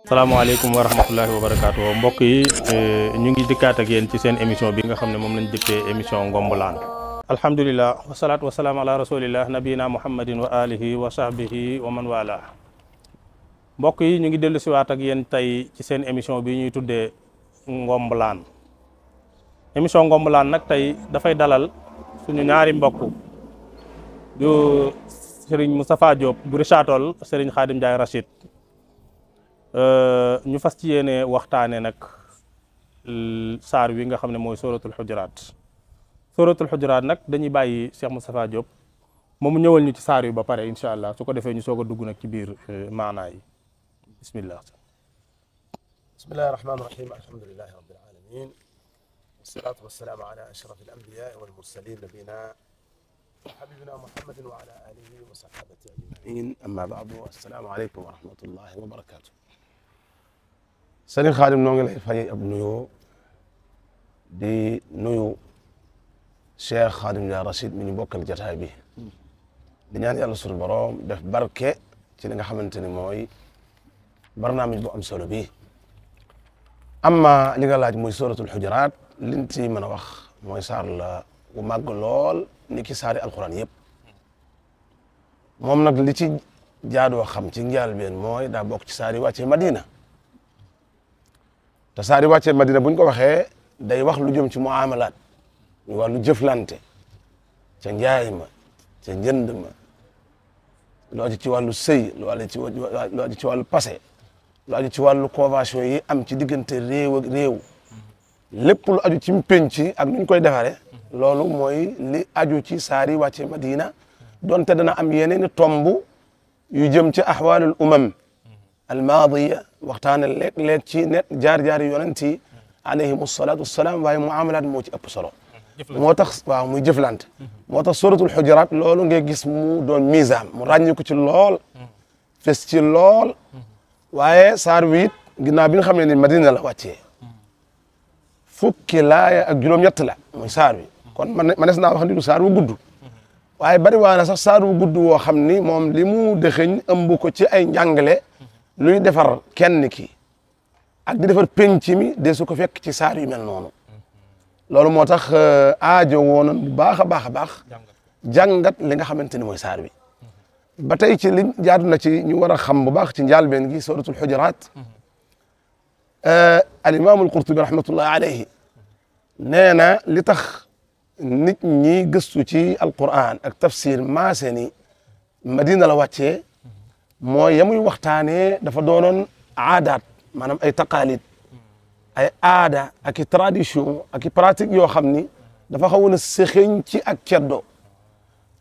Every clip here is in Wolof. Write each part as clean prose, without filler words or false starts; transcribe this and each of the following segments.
salaamaaleykum wa rahmatullahi wa barakaatu mbokk yi ñu ngi dikkaat ak yéen ci seen émission bi nga xam ne moom lañ dëppee émission Ngombulaan. alhamdulilah wasalaatu wasalaam ala rasulillah nabiyina muhammadin wa alihi wa sahbihi wa man wala. mbokk yi ñu ngi dellu siwaat ak yéen tey ci seen émission bi ñuy tuddee Ngombulaan. émission Ngombulaan nag tey dafay dalal suñu ñaari mbokk du Serigne Moustapha Diop bu Richard Toll Serigne Khadim Ndiaye Rachid ñu fas ci yéene waxtaane nag saar wi nga xam ne mooy suratul xujuraat nag dañuy bàyyi Cheikh Moustapha Diop moom mu ñëwal ñu ci saar wi ba pare incha allah su ko defee ñu soog a dugg nag ci biir maanaa yi bismillah. bismillahi rahmaani rahim alhamdulillahi rabbil alamin wasalaatu wasalaamu ala ashraf al anbiya wal mursalin nabina habibina muhammadin wa ala alihi wa sahabati ajmain amma baadu assalaamu aleykum wa rahmatullahi wa barakatuh. Sëriñ Xaadim noo ngi lay fay ab nuyoo di nuyu Cheikh Khadim Ndiaye Rachid mi ñu bokkal jataay bi di ñaan yàlla sunu borom def barke ci li nga xamante ni mooy barnaamij bu am solo bi amma li nga laaj muy suratul xujuraat liñ ci mën a wax mooy saar la bu màgg lool ni ki saari alquran yëpp moom nag li ci jaadoo xam ci njëlbéen mooy daa bokk ci saari wàcce Madina te saari wàcce Madina buñ ko waxee day wax lu jëm ci muamalaat ñu wàllu jëflante ca njaay ma ca njënd ma lu aju ci wàllu sëy lu aju ci wàllu passé lu aju ci wàllu convention yi am ci diggante réew ak réew lépp lu aju ci penc ak nuñ koy defare loolu mooy li aju ci saari wàcce Madina donte dana am yeneen tomb yu jëm ci ahwaalul umam almaadiya waxtaane léeg-léeg ci net jaar-jaar yonent yi alayhim salaatu wassalaam waaye muamalaat moo ci ëpp solo moo tax waaw muy jëflante moo tax suratul xujuraat loolu ngay gis mu doon misaam mu ràññi ko ci lool fes ci lool waaye saar wi it ginnaaw bi nga xam ne ni Madina la wàccee fukki laaya ak juróom-ñett la muy saar wi kon manes naa wax ni du saar wu gudd waaye bari waa na sax saar wu gudd woo xam ni moom li mu dëxëñ ëmb ko ci ay njàngale luy defar kenn ki ak di defar penc mi de su ko fekk ci saar yu mel noonu loolu moo tax aajo woonoon bu baax a baax a baax jàngat li nga xamante ni mooy saar wi ba tey ci li jaadu na ci ñu war a xam bu baax ci njàlbeen gi suratul xujuraat al imaamul qurtubi rahmatullahi alayhi nee na li tax nit ñi gëstu ci alquran ak tafsir maase ni Madina la wàccee mooy yamuy waxtaanee dafa doonoon aadaat maanaam ay taqaalid ay aada ak i tradition ak i pratique yoo xam ni dafa xawoon a sëxeñ ci ak ceddo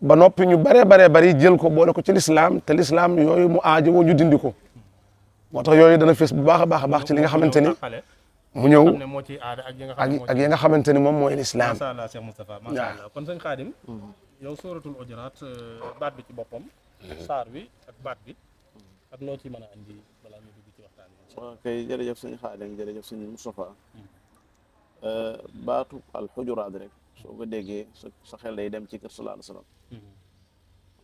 ba noppi ñu baree bari jël ko boole ko ci lislaam te lislaam yooyu mu aajo woo ñu dindi ko moo tax yooyu dana fees bu baax a baax a baax ci li nga xamante ni mu ñëw ak yi nga xamante ni moom mooy lislaam. macha allah Cheikh Moustapha macha allah kon sëñ Khadim yow suratul xujuraat baat bi ci boppam saar wi ak baat bi ak loo ci mën a andi balaa ñu dugg ci waxtaan bi. waaw kay jërëjëf sëñ Xaadim jërëjëf sëñ Moustapha baatu al xujuraat rek soo ko déggee sa xel day dem ci kër sallallahu alayhi wa sallam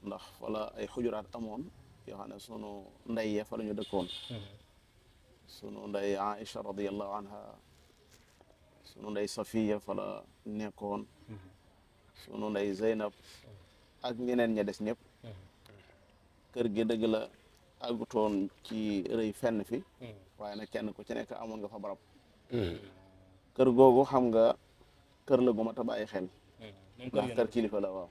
ndax wala ay xujuraat amoon yoo xam ne sunu ndey ya fa la ñu dëkkoon sunu ndey Aïcha radiyallahu anha sunu ndey Safiya fa la nekkoon sunu ndey Zeynab ak ñeneen ña des ñëpp kër gi dëgg la àggutoon ci rëy fenn fi waaye nag kenn ku ci nekk amoon nga fa barab kër googu xam nga kër la gu mat a bàyyi xel ndax kër kilifa la waaw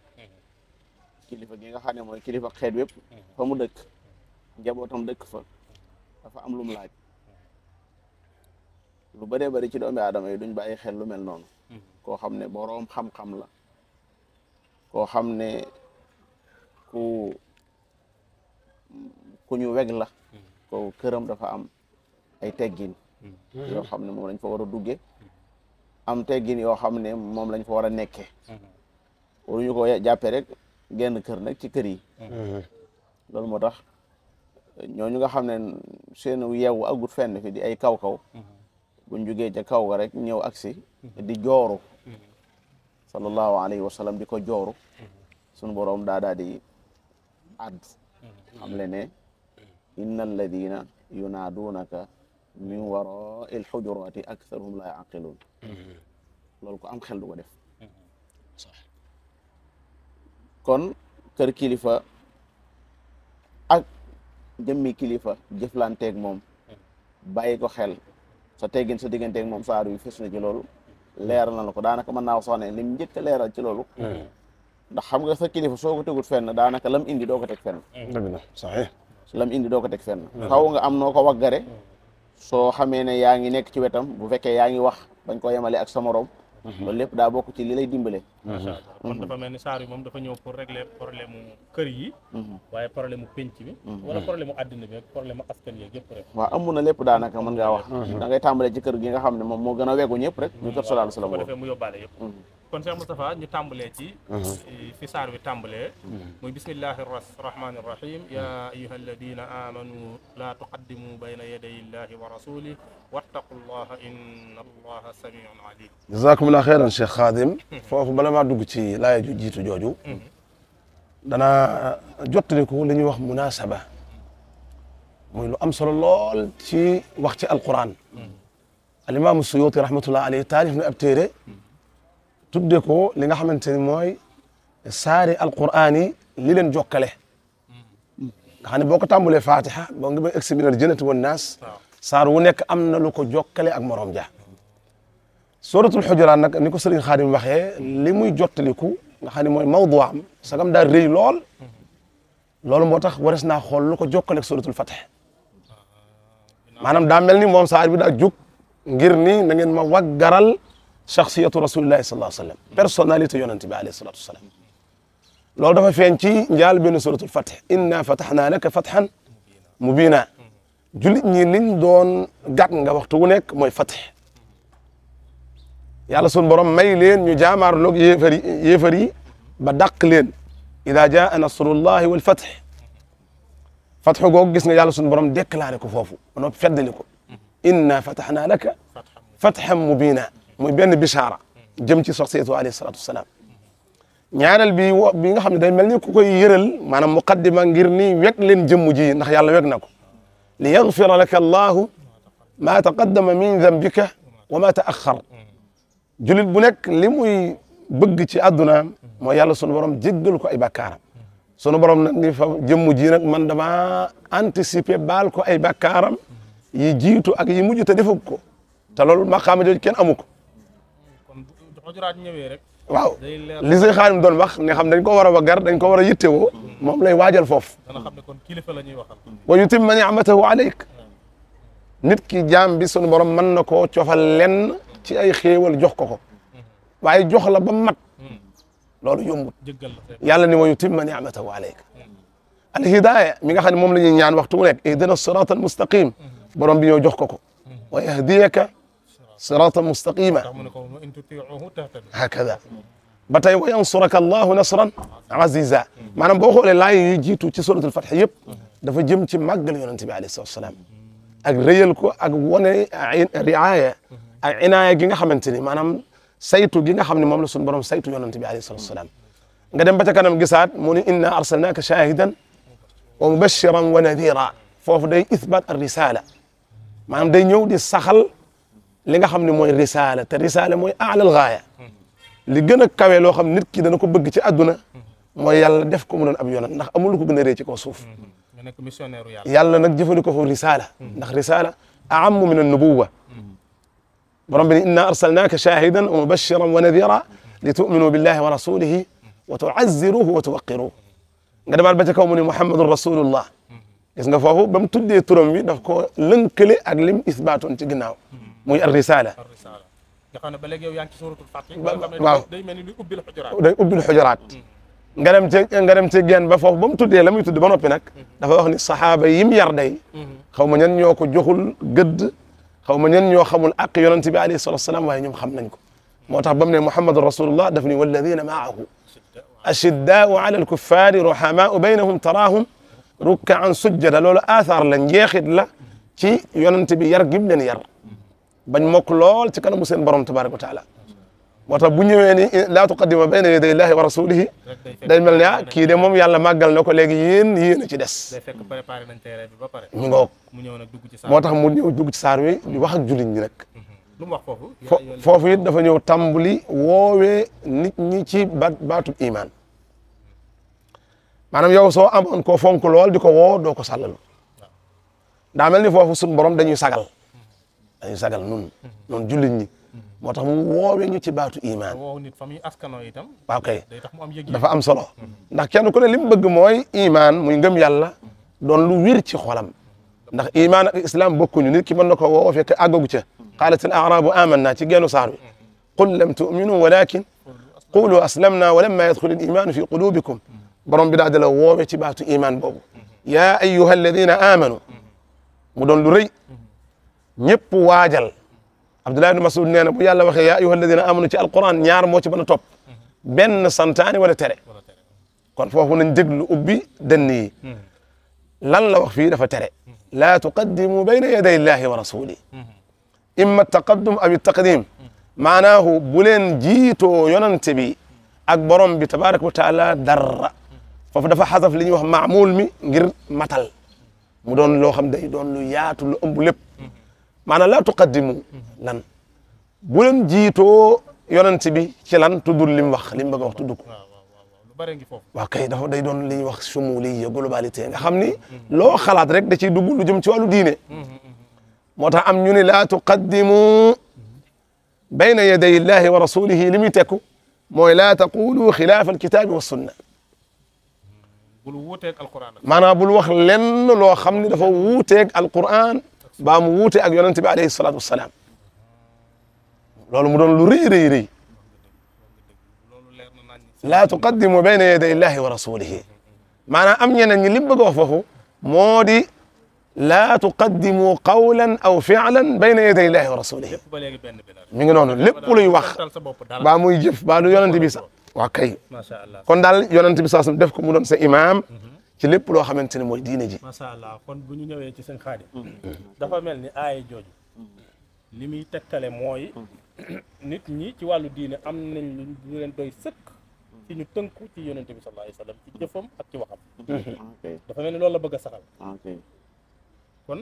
kilifa gi nga xam ne mooy kilifa xeet wépp fa mu dëkk njabootam dëkk fa dafa am lu mu laaj lu bëree bëri ci doomi aadama yi duñ bàyyi xel lu mel noonu koo xam ne boroom xam-xam la koo xam ne ku ñu weg la ko këram dafa am ay teggin yoo xam ne moom lañ fa war a dugge am teggin yoo xam ne moom lañ fa war a nekke waruñu ko jàppee rek genn kër nag ci kër yi loolu moo tax ñooñu nga xam ne seen yeewu agut fenn fi di ay kaw-kaw buñ jugee ca kaw ga rek ñëw agsi di jooru sallallahu alayhi wa sallam di ko jooru sunu boroom daa di addu xam le ne inna alladina yunaadunaka min warai alxujurati aktharuhum la yaqiluun loolu ko am xel du ko def kon kër kilifa ak jëmmi kilifa jëflanteeg moom bàyyi ko xel sa teggin sa digganteeg moom saar yu fës na ci loolu leeral na la ko daanaka mën naa wax sax ne lim njëkk a leeral ci loolu ndax xam nga sa kilifa soo ko tegut fenn daanaka lam indi doo ko teg fenn dëgg la sax lam indi doo ko teg fenn xaw nga am noo ko waggare soo xamee ne yaa ngi nekk ci wetam bu fekkee yaa ngi wax bañ ko yemale ak sa morom loolu lépp daa bokk ci li lay dimbale macha allah kon dafa mel ni saar yi moom dafa ñëw pour régler problème mu kër yi waaye problème mu penc bi wala problème mu àddina bi ak problème mu askan yi yëpp rek waaw amu na lépp daanaka mën ngaa wax da ngay tàmbalee ci kër gi nga xam ne moom moo gën a wegu ñëpp rek ñu kër sallallahu alayhi wa sallam ko defee mu yóbbaale yëpp kon Cheikh Moustapha ñu tàmbalee ci fi saar wi tàmbalee muy bismillahi rahmani rahim ya ayyuha alladina amanu la tuqaddimu bayna yaday illahi wa rasulih wattaqullaha inna allaha samiun alim jazakumullah xeyran Cheikh Khadim foofu bala maa dugg ci laaya ju jiitu jooju danaa jottaliku li ñuy wax munasaba muy lu am solo lool ci wax ci alquran alimaamu Suyuti rahmatullah alayhi taalif na ab téere tudde ko li nga xamante ni mooy saari alquran yi li leen jokkale nga xam ne boo ko tàmbalee fatiha boo ngi ba egsi minal jannati wan naas saar wu nekk am na lu ko jokkale ak morom ja suratul xujuraat nag ni ko sëriñ Xaadim waxee li muy jottaliku nga xam ne mooy mawdu am sagam daal rëy lool loolu moo tax wares naa xool lu ko jokkale ak suratul fatih maanaam daa mel ni moom saar bi daa jóg ngir ni na ngeen ma waggaral shaxsiyatu rasulillahi sallallahu alayhi wa sallam personnalité yonente bi alayhi salatu wasalaam loolu dafa feeñ ci njaal benn suratul fatih inna fatahnaa laka fathan mubina jullit ñi liñ doon gàtt nga waxtu wu nekk mooy fatih yàlla sun borom may leen ñu jaamaarloog yéefar yi ba dàq leen ida jaa nasrullahi wal fath fatxu googu gis nga yàlla sun borom déclaré ko foofu ba noppi feddali ko inna fatahnaa laka fathan mubina muy benn bichara jëm ci soxsiyatu alayhi salatu wasalaam ñaareel bi nga xam ne day mel ni ku koy yëral maanaam muqaddima ngir ni weg leen jëmm ji ndax yàlla weg na ko li yaghfira laka allahu ma taqaddama min dambika wa ma taaxar julit bu nekk li muy bëgg ci àddunaam mooy yàlla sunu borom jéggal ko ay bakkaaram sunu borom nag ni fa jëmm ji nag man dama anticiper baal ko ay bakkaaram yi jiitu ak yi mujj te defug ko te loolu maqaama jooju kenn amu ko xujuraat ñëwee rek waaw li say Xaadim doon wax ne xam dañ ko war a waggar dañ ko war a yittewoo moom lay waajal foofu dana xam ne kon kilifa la ñuy waxal wa yutimma ni'matahu alayk nit ki jaam bi sunu borom mën na koo cofal lenn ci ay xéewal jox ko ko waaye jox la ba mat loolu yombut yàlla ni wa yutimma ni'matahu alayk al hidaya mi nga xam ne moom la ñuy ñaan waxtu mu nekk ihdina sirata al mustaqim borom bi ñëw jox ko ko wa yahdiyaka siratan mustaqima hakada ba tey wa yansuraka allahu nasran aziza maanaam boo xoolee laay yi jiitu ci suratul fath yëpp dafa jëm ci màggal yonente bi alayhi salatu wasalaam ak rëyal ko ak wane riaya ak inaaya gi nga xamante ni maanaam saytu gi nga xam ne moom la suñu borom saytu yonente bi alayhi salatu wasalaam nga dem ba ca kanam gisaat mu ni inna arsalnaka shahidan wa mubashiran wa nadira foofu day ithbat ar risala maanaam day ñëw di saxal li nga xam ne mooy risala te risala mooy aalal gaaya li gën a kawe loo xam nit ki dana ko bëgg ci àdduna mooy yàlla def ko mu doon ab yonent ndax amul lu ko gën a rëy ci kaw suuf nga nekk missionnaire yàlla nag jëfandikoo foofu risala ndax risala a'ammu min an-nubuwwa borom bi ne inna arsalnaka shahidan wa mubashiran wa nadira li tu'minu billahi wa rasulihi wa tu'azziruhu wa tuwaqqiruhu nga demaat ba ca kaw mu ne muhammadun rasulullah gis nga foofu ba mu tuddee turam bi daf ko lënkale ak lim isbaatoon ci ginnaaw muy ar risala nga xam ne ba léegi yow yaa ngi ci suratul Faatiha waaw day mel ni luy ubbil xujuraat day ubbil xujuraat nga dem ci genn ba foofu ba mu tuddee la muy tudd ba noppi nag dafa wax ni saxaaba yim yar day xaw ma ñan ñoo ko joxul gëdd xaw ma ñan ñoo xamul àq yonent bi alayhi salatu wasalaam waaye ñoom xam nañ ko moo tax ba mu ne muhammadun rasulullah daf ni walladina maahu ashiddaau ala alkuffari ruhamaau baynahum taraahum rukkaan sujjada loolu aathaar la njeexit la ci yonent bi yar gim leen yar bañ mokk lool ci kanamu seen borom tabaraka wa taala moo tax bu ñëwee ni laa tuqaddima bayna yaday llahi wa rasulihi day mel ne ah kii de moom yàlla màggal na ko léegi yéen a ci des day fekk préparé nañ terrain bi ba pare mi ngoog mu ñëw nag dugg ci saar moo tax mu ñëw dugg ci saar wi di wax ak jullit ñi rek lu mu wax foofu foofu it dafa ñëw tàmbali woowee nit ñi ci baatub iman maanaam yow soo amoon koo fonk lool di ko woo doo ko sàllalu daa mel ni foofu suñu borom dañuy sagal nun jullit ñi moo tax mu woowee ñu ci baatu iman woo nit fa muy askanoo itam waaw kay day tax mu am yëg dafa am solo ndax kenn ku ne li mu bëgg mooy iman muy ngëm yàlla doon lu wir ci xolam ndax iman ak islam bokkuñu nit ki mën na ko woo fekk àggagu ca qaalat al a'rabu amanna ci geenu saar wi qul lam tu'minu walakin qulu aslamna wa lamma yadxul al imanu fi qulubikum borom bi daa dala woowe ci baatu iman boobu yaa ayyuha alladina amanu mu doon lu rëy ñëpp waajal Abdullah ibn Mas'ud nee na bu yàlla waxee yaa ayyuha alladina amanu ci alquran ñaar moo ci mën a topp benn santaane wala tere kon foofu nañ déglu ubbi dënn yi lan la wax fii dafa tere laa tuqaddimu bayna yaday llahi wa rasuli imma taqaddum aw taqdim maanaahu bu leen jiitoo yonante bi ak borom bi tabaraka wa taala dara foofu dafa xasaf li ñuy wax maamul mi ngir matal mu doon loo xam day doon lu yaatu lu ëmb lépp maanaam laa tuqaddimu lan bu leen jiitoo yonent bi ci lan tuddul li mu wax li mu bëgg a wax tudd ko lu bare ngi foofu waaw kay dafa day doon li ñuy wax shumuliya globalité nga xam ni loo xalaat rek da ciy dugg lu jëm ci wàllu diine moo tax am ñu ne laa tuqaddimu bayna yaday llahi wa rasulihi li muy tekku mooy laa taqulu xilaafa alkitaabi wa sunna bul wuuteeg alquran maanaam bul wax lenn loo xam ne dafa wuuteeg alquran baa mu wuute ak yonent bi alayhi salaatu wassalaam loolu mu doon lu rëy rëy rëy laa tuqaddimu bayna yaday llahi wa rasulihi maanaam am ñeneen ñi li mu bëgg a wax foofu moo di laa tuqaddimu qawlan aw fi'lan bayna yaday llahi wa rasulihi mi ngi noonu lépp luy wax baa muy jëf baa lu yonent bi sax waa kay kon daal yonent bi sax def ko mu doon sa imaam ci lépp loo xamante ne mooy diine ji macha allah kon bu ñu ñëwee ci seen Xaadim dafa mel ni aaya jooju li muy tegtale mooy nit ñi ci wàllu diine am nañ lu leen doy sëkk ci ñu tënku ci yonent bi sallallahu alayhi wa sallam ci jëfam ak ci waxam dafa mel ni loolu la bëgg a saxal kon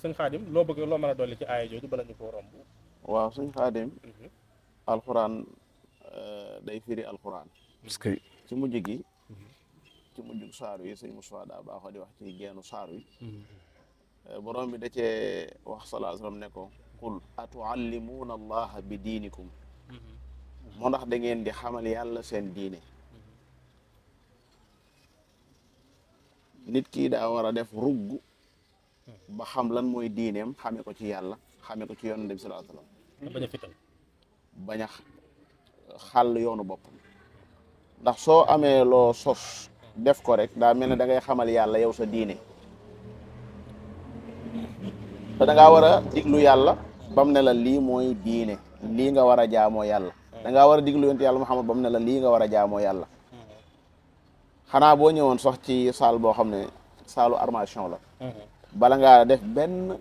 sëñ Xaadim loo bëgg loo mën a dolli ci aaya jooju bala ñu ko romb waaw sëñ Xaadim alquran day firi alquran parce que ci mujj gi ci mujjug saar wi sëñ Moussa daa baaxoo di wax ci geenu saar wi borom bi da cee wax sallallahu alayhi wa sallam ne ko qul atuallimuuna allaha bi diinikum moo ndax da ngeen di xamal yàlla seen diine nit ki daa war a def rugg ba xam lan mooy diineem xame ko ci yàlla xame ko ci yonent bi sallallahu alayhi wa sallam bañ a fital bañ a xàll yoonu bopp ndax soo amee loo sos def ko rek daa mel ne da ngay xamal yàlla yow sa diine te da ngaa war a diglu yàlla bam ne la lii mooy diine lii nga war a jaamoo yàlla da ngaa war a diglu yonent yàlla Muhammad bam ne la lii nga war a jaamoo yàlla xanaa boo ñëwoon sax ci salle boo xam ne saalu armation la bala ngaa def benn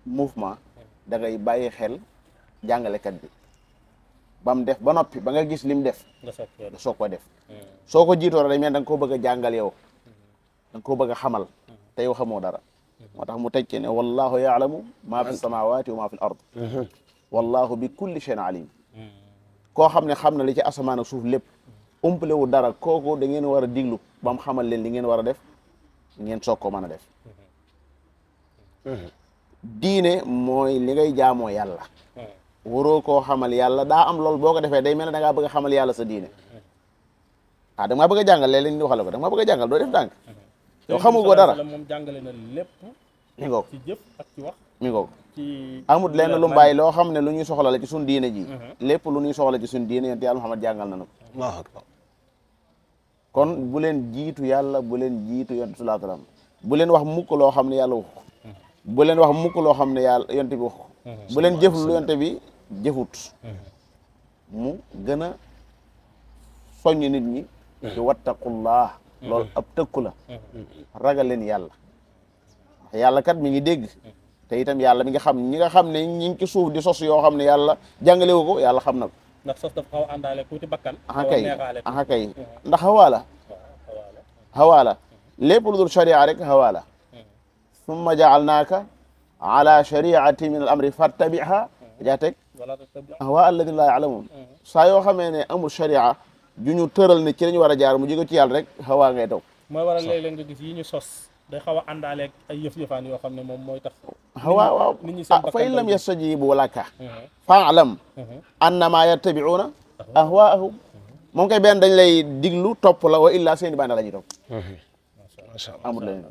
mouvement da ngay bàyyi xel jàngalekat bi ba mu def ba noppi ba nga gis lim def nga soog ko def soo ko jiitoo rek dañ mel da nga koo bëgg a jàngal yow da nga koo bëgg a xamal te yow xamoo dara moo tax mu tëjee ne wallahu yaalamu maa fi samawati wa maa fi l ard wallahu bi kulli shay'in alim koo xam ne xam na li ci asamaan ak suuf lépp umpale wu dara kooku da ngeen war a diglu ba mu xamal leen li ngeen war a def ngeen soog ko mën a def diine mooy li ngay jaamoo yàlla waroo koo xamal yàlla daa am loolu boo ko defee day mel ne da ngaa bëgg a xamal yàlla sa diine da nga maa bëgg a jàngal léeg-léeg ñu waxal ko da nga maa bëgg a jàngal doo def tànk yow xamu ko dara moom jàngale na lépp mi ngoog ci jëf ak ci wax mi ngoog ci amut lenn lu mbàyyi loo xam ne lu ñuy soxla la ci suñ diine ji lépp lu ñuy soxla ci suñ diine yonent yàlla Muhammad jàngal na ko Allahu akbar kon bu leen jiitu yàlla bu leen jiitu yonent sallallahu alayhi wasallam bu leen wax mukk loo xam ne yàlla wax ko bu leen wax mukk loo xam ne yàlla yonent bi wax ko bu leen jëf lu yonent bi jëfut mu gën a soññ nit ñi ci wattaqullah loolu ab tëkku la ragal leen yàlla yàlla kat mi ngi dégg te itam yàlla mi nga xam ñi nga xam ne ñi ngi ci suuf di sos yoo xam ne yàlla jàngalewu ko yàlla xam na ko ndax sos dafa xaw a àndaale tuuti bakkan aha kay ndax hawaala hawaala lépp lu dul sharia rek hawaala summa jaalnaaka ala shariati min al amri fattabiha jaa teg ahwa alladina laa yaalamuun saa yoo xamee ne amul sharia ju ñu tëral ne ci lañu war a jaar mu jóge ci yàlla rek hawa ngay daw mooy waral léeg-léeg nga gis yi ñu sos day xaw a àndaaleeg ay yëf-yëfaan yoo xam ne moom mooy tax hawa waaw fa in lam yastajibu laka faalam annama yattabi'una ahwaahum moom kay benn dañ lay diglu topp la wa illa seeni bànneex la ñuy topp amul leneen